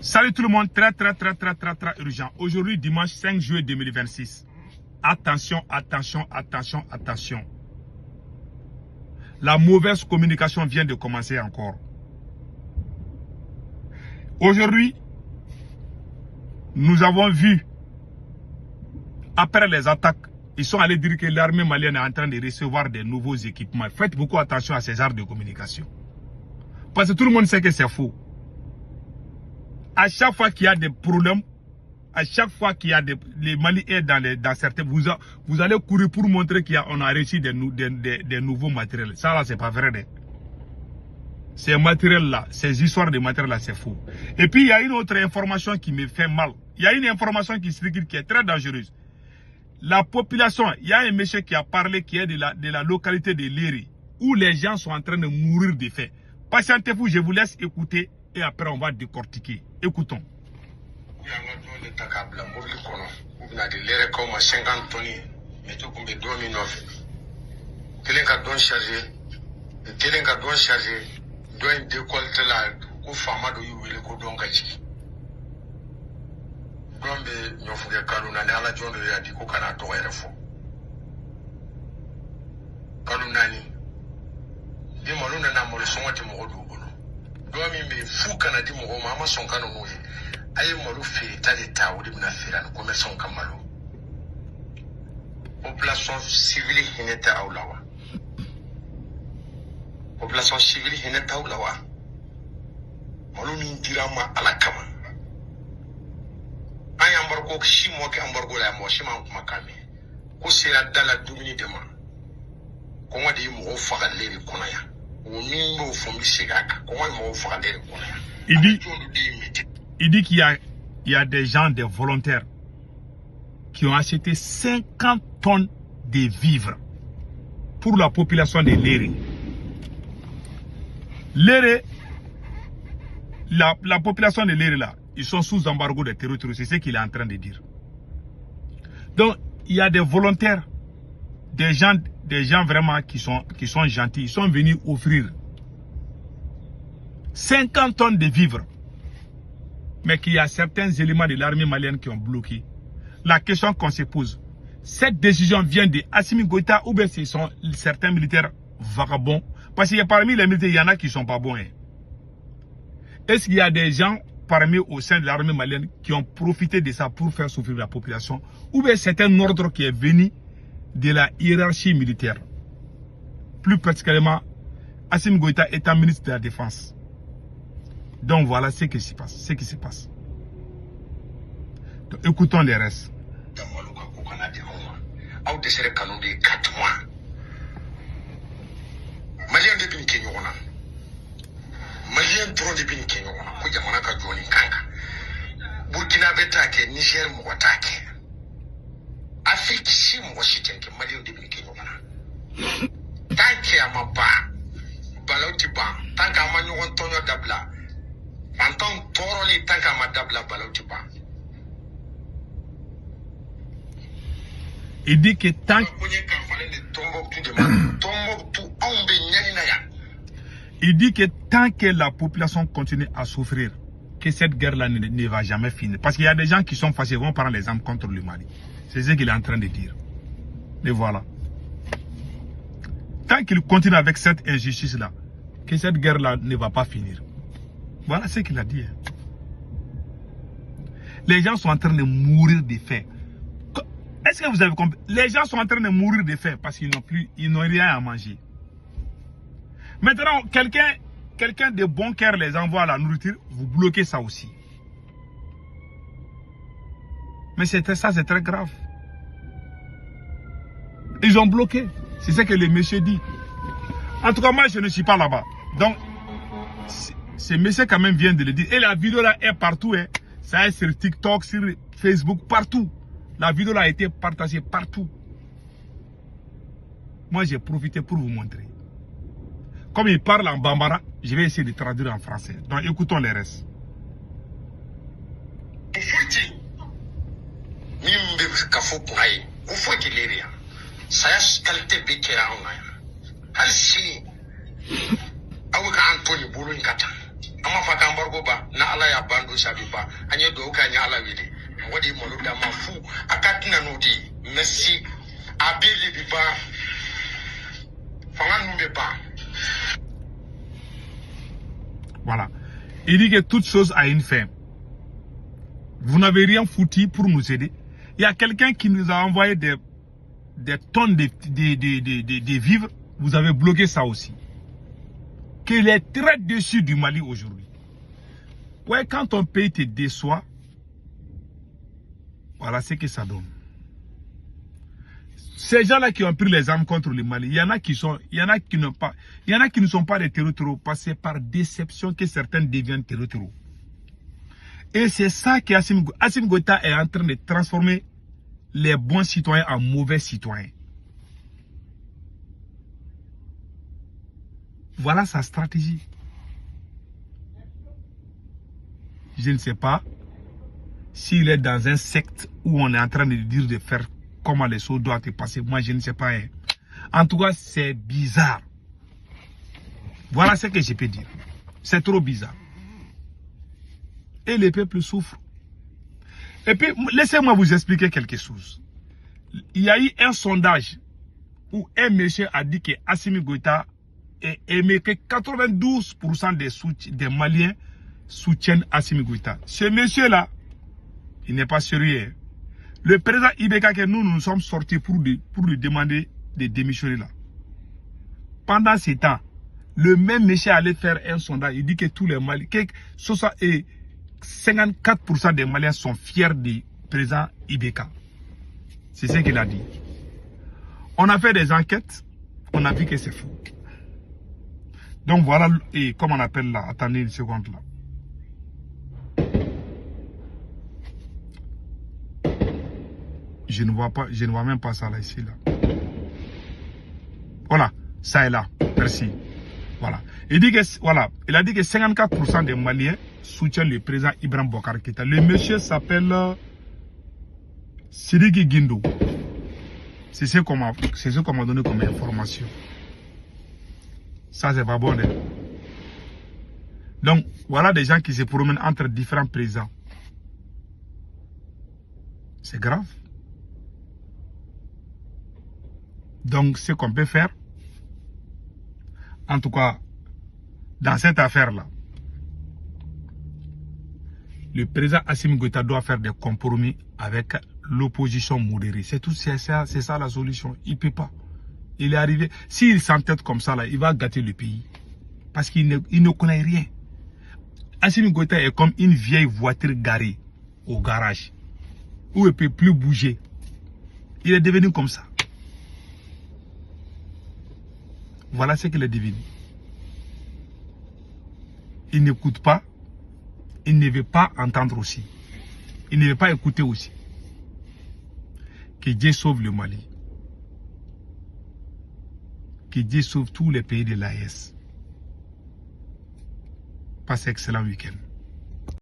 Salut tout le monde, très urgent. Aujourd'hui, dimanche 5 juillet 2026. Attention. La mauvaise communication vient de commencer encore. Aujourd'hui, nous avons vu, après les attaques, ils sont allés dire que l'armée malienne est en train de recevoir des nouveaux équipements. Faites beaucoup attention à ces genres de communication. Parce que tout le monde sait que c'est faux. À chaque fois qu'il y a des problèmes, à chaque fois qu'il y a les Mali est dans certains, vous allez courir pour montrer qu'on a reçu des nouveaux matériels. Ça là, c'est pas vrai. Ces matériels-là, ces histoires de matériels-là, c'est faux. Et puis, il y a une autre information qui me fait mal. Il y a une information qui circule qui est très dangereuse. La population, il y a un monsieur qui a parlé qui est de la localité de Léry, où les gens sont en train de mourir de faim. Patientez-vous, je vous laisse écouter et après on va décortiquer. Écoutons. Population civile hinete aulawa. Population civile hinete aulawa. Malumi dirama alakama. Ay ambargo shimo ke ambargo la mo shima makame. Ko sera dala dumini dema. Ko wadi mo faga leri konaya. O mimbo fombi segaka. Ko wadi mo faga leri konaya. Il dit qu'il y a des gens, des volontaires qui ont acheté 50 tonnes de vivres pour la population de Léry. Léry, la population de Léry là, ils sont sous embargo des territoires, c'est ce qu'il est en train de dire. Donc, il y a des volontaires, des gens vraiment qui sont gentils, ils sont venus offrir 50 tonnes de vivres. Mais qu'il y a certains éléments de l'armée malienne qui ont bloqué. La question qu'on se pose, cette décision vient de Assimi Goïta ou bien ce sont certains militaires vagabonds? Parce qu'il y a parmi les militaires, il y en a qui ne sont pas bons. Est-ce qu'il y a des gens parmi au sein de l'armée malienne qui ont profité de ça pour faire souffrir la population? Ou bien c'est un ordre qui est venu de la hiérarchie militaire? Plus particulièrement, Assimi Goïta est un ministre de la Défense. Donc voilà ce qui se passe. Donc, écoutons les restes. Burkina Faso, Niger, Mouatake. Afrique, si moi je tiens que Malien de Binikényona. Tant qu'il y a ma part, Balautiba, tant qu'à ma Antonio Dabla. Anton Toroli tanka madabla balautiba. Il dit que tant que la population continue à souffrir, que cette guerre-là ne va jamais finir. Parce qu'il y a des gens qui sont fâchés, vont prendre les armes contre le Mali. C'est ce qu'il est en train de dire. Et voilà. Tant qu'il continue avec cette injustice-là, que cette guerre-là ne va pas finir. Voilà ce qu'il a dit. Les gens sont en train de mourir de faim. Est-ce que vous avez compris? Les gens sont en train de mourir de faim parce qu'ils n'ont rien à manger. Maintenant, quelqu'un de bon cœur les envoie à la nourriture, vous bloquez ça aussi. Mais ça, c'est très grave. Ils ont bloqué. C'est ce que le monsieur dit. En tout cas, moi, je ne suis pas là-bas. Donc, ce monsieur quand même vient de le dire. Et la vidéo là est partout. Ça est sur TikTok, sur Facebook, partout. La vidéo là a été partagée partout. Moi j'ai profité pour vous montrer. Comme il parle en bambara, je vais essayer de traduire en français. Donc écoutons les restes. Ama faka embargo ba na ala ya bando shabi ba anye do ka nya ala wele wodi molu da mafu akatina no di merci abeli bi ba fanga numbe ba. Voilà. Il dit que toute chose a une fin. Vous n'avez rien foutu pour nous aider. Il y a quelqu'un qui nous a envoyé des tonnes de vivres. Vous avez bloqué ça aussi. Qu'il est très déçu du Mali aujourd'hui. Ouais, quand ton pays te déçoit, voilà ce que ça donne. Ces gens-là qui ont pris les armes contre le Mali, il y en a qui ne sont pas des terreaux, parce que c'est par déception que certains deviennent terreaux. Et c'est ça que Assimi Goïta est en train de transformer les bons citoyens en mauvais citoyens. Voilà sa stratégie. Je ne sais pas s'il est dans un secte où on est en train de dire de faire comment les choses doivent se passer. Moi, je ne sais pas. Hein. En tout cas, c'est bizarre. Voilà ce que je peux dire. C'est trop bizarre. Et le peuple souffre. Et puis, laissez-moi vous expliquer quelque chose. Il y a eu un sondage où un monsieur a dit que Assimi Goïta est aimé, que 92% des Maliens soutiennent Assimi Goïta. Ce monsieur-là, il n'est pas sérieux. Le président Ibeka, que nous sommes sortis pour lui demander de démissionner là. Pendant ce temps, le même monsieur allait faire un sondage. Il dit que tous les Maliens, 54% des Maliens sont fiers du président Ibeka. C'est ce qu'il a dit. On a fait des enquêtes, on a vu que c'est faux. Donc voilà, et comme on appelle là, attendez une seconde là. Je ne vois même pas ça là, ici là. Voilà, ça est là. Merci. Voilà. Il dit que, voilà, il a dit que 54% des Maliens soutiennent le président Ibrahim Boubacar Keïta. Le monsieur s'appelle Sidiki Guindo. C'est ce qu'on m'a donné comme information. Ça, c'est pas bon. Hein? Donc, voilà des gens qui se promènent entre différents présidents. C'est grave. Donc, ce qu'on peut faire, en tout cas, dans cette affaire-là, le président Assimi Goïta doit faire des compromis avec l'opposition modérée. C'est tout, c'est ça la solution. Il ne peut pas. Il est arrivé. S'il s'entête comme ça, là, il va gâter le pays. Parce qu'il ne connaît rien. Assimi Goïta est comme une vieille voiture garée au garage, où il ne peut plus bouger. Il est devenu comme ça. Voilà ce qu'il est devenu. Il n'écoute pas. Il ne veut pas entendre aussi. Il ne veut pas écouter aussi. Que Dieu sauve le Mali. Que Dieu sauve tous les pays de l'AES. Passez un excellent week-end.